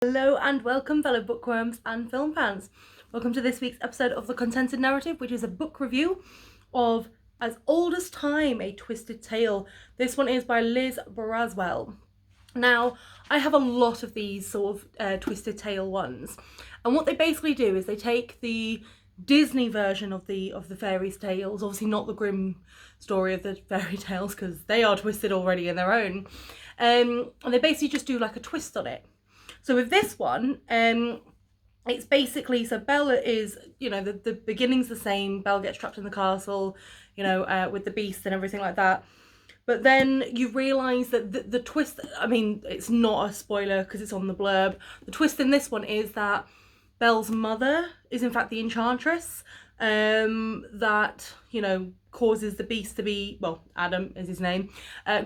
Hello and welcome, fellow bookworms and film fans. Welcome to this week's episode of The Contented Narrative, which is a book review of As Old as Time, A Twisted Tale. This one is by Liz Braswell. Now, I have a lot of these sort of twisted tale ones, and what they basically do is they take the Disney version of the fairy tales, obviously not the Grimm story of the fairy tales because they are twisted already in their own, and they basically just do like a twist on it. So with this one, it's basically, so Belle is, the beginning's the same. Belle gets trapped in the castle, with the beast and everything like that. But then you realise that the twist, I mean, it's not a spoiler because it's on the blurb. The twist in this one is that Belle's mother is in fact the enchantress, that, causes the beast to be, well, Adam is his name,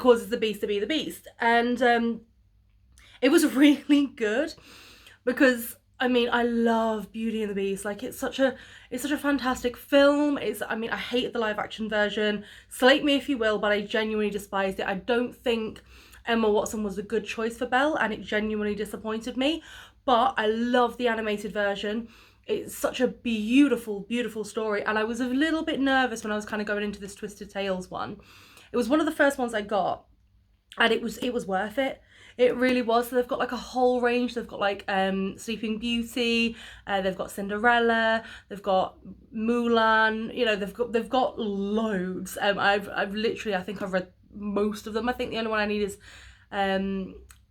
causes the beast to be the beast. And it was really good because I mean I love Beauty and the Beast. Like it's such a fantastic film. I hated the live action version. Slate me if you will, but I genuinely despised it. I don't think Emma Watson was a good choice for Belle, and it genuinely disappointed me. But I love the animated version. It's such a beautiful, beautiful story, and I was a little bit nervous when I was kind of going into this Twisted Tales one. It was one of the first ones I got, and it was worth it. It really was. So they've got like a whole range. They've got like Sleeping Beauty, they've got Cinderella, they've got Mulan. They've got loads. I've literally, I think I've read most of them. I think the only one I need is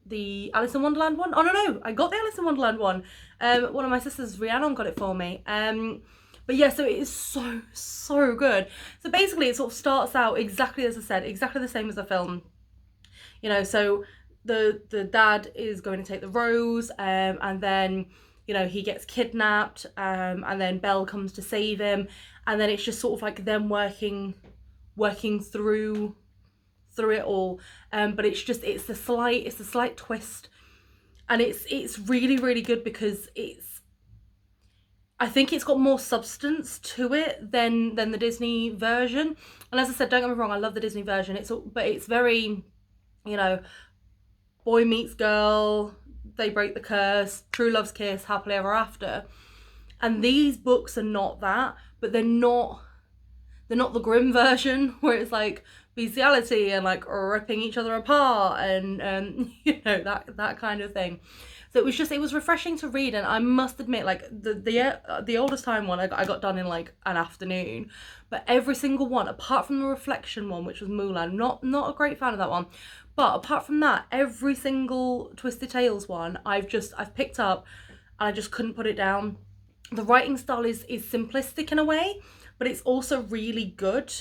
the Alice in Wonderland one. Oh no, I got the Alice in Wonderland one. One of my sisters, Rhiannon, got it for me. But yeah, so it is so good. So basically, it sort of starts out exactly as I said, exactly the same as the film. So the dad is going to take the rose, and then he gets kidnapped, and then Belle comes to save him, and then it's just sort of like them working through it all, but it's the slight twist, and it's really, really good because I think it's got more substance to it than the Disney version. And as I said, don't get me wrong, I love the Disney version. But it's very, boy meets girl, they break the curse, true love's kiss, happily ever after. And these books are not that, but they're not the Grimm version where it's like bestiality and like ripping each other apart and that kind of thing. So it was refreshing to read, and I must admit, like the oldest time one I got done in like an afternoon, but every single one apart from the reflection one, which was Mulan, not a great fan of that one, but apart from that, every single Twisted Tales one I've picked up, and I just couldn't put it down. The writing style is simplistic in a way, but it's also really good.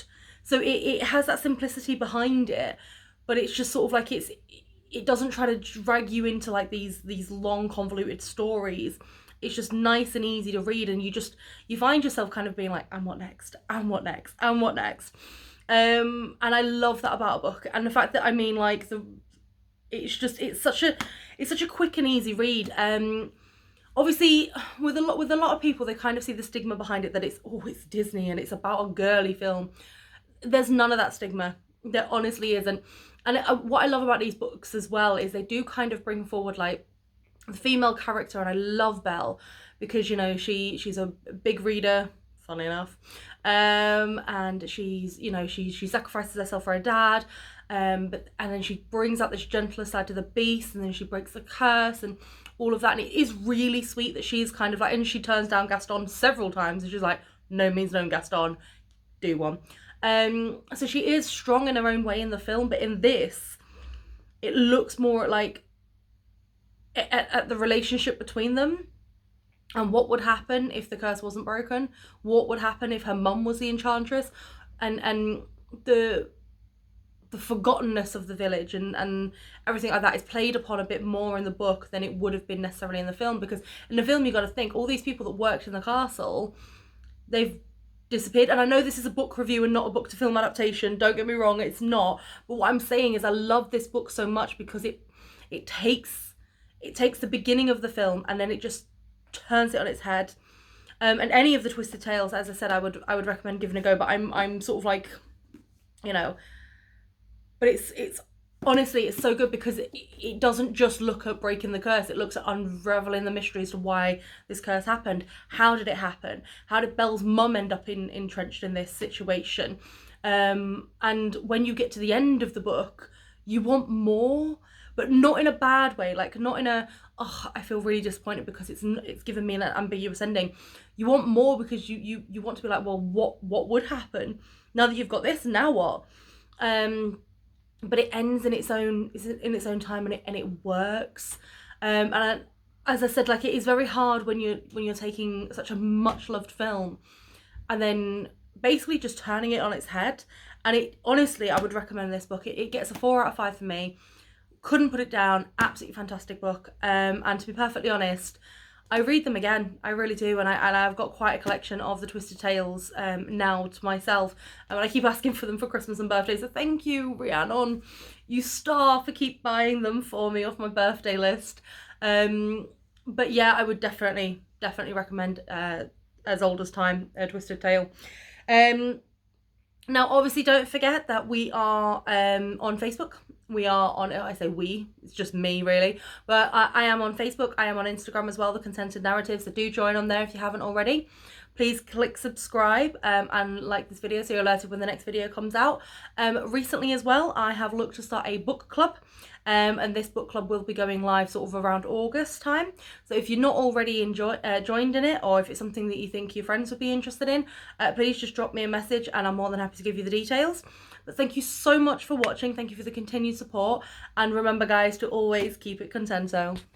So it has that simplicity behind it, but it's just sort of like it doesn't try to drag you into like these long convoluted stories. It's just nice and easy to read, and you find yourself kind of being like, and what next? And what next? And what next? And I love that about a book, and the fact that it's such a quick and easy read. Obviously, with a lot of people, they kind of see the stigma behind it that it's Disney and it's about a girly film. There's none of that stigma. There honestly isn't. And what I love about these books as well is they do kind of bring forward like the female character, and I love Belle because she's a big reader, funnily enough, and she sacrifices herself for her dad, and then she brings out this gentler side to the beast, and then she breaks the curse and all of that, and it is really sweet that she's kind of like, and she turns down Gaston several times, and she's like, no means no, Gaston, do one. So she is strong in her own way in the film, but in this, it looks more like at the relationship between them, and what would happen if the curse wasn't broken, what would happen if her mum was the enchantress, and the forgottenness of the village and everything like that is played upon a bit more in the book than it would have been necessarily in the film, because in the film you got to think all these people that worked in the castle, they've disappeared. And I know this is a book review and not a book to film adaptation, don't get me wrong, it's not, but what I'm saying is I love this book so much because it takes the beginning of the film and then it just turns it on its head. And any of the Twisted Tales, as I said, I would recommend giving a go, but I'm sort of like, but it's honestly, it's so good because it doesn't just look at breaking the curse. It looks at unraveling the mystery as to why this curse happened. How did it happen? How did Belle's mum end up entrenched in this situation? And when you get to the end of the book, you want more, but not in a bad way. Like, not in a, oh, I feel really disappointed because it's given me an ambiguous ending. You want more because you want to be like, well, what would happen now that you've got this? Now what? But it ends in its own time, and it works. As I said, like, it is very hard when you're taking such a much loved film and then basically just turning it on its head. And it, honestly, I would recommend this book. It gets a 4 out of 5 for me. Couldn't put it down. Absolutely fantastic book. And to be perfectly honest, I read them again. I really do, and I've got quite a collection of the Twisted Tales now to myself. And I keep asking for them for Christmas and birthday. So thank you, Rhiannon, you star, for keep buying them for me off my birthday list. But yeah, I would definitely recommend As Old as Time, A Twisted Tale. Now, obviously, don't forget that we are on Facebook. We are on, I say we, it's just me really, but I am on Facebook. I am on Instagram as well, The Contented Narrative, so do join on there if you haven't already. Please click subscribe and like this video so you're alerted when the next video comes out. Recently as well, I have looked to start a book club. And this book club will be going live sort of around August time. So if you're not already joined in it, or if it's something that you think your friends would be interested in, please just drop me a message and I'm more than happy to give you the details. But thank you so much for watching. Thank you for the continued support. And remember, guys, to always keep it contento.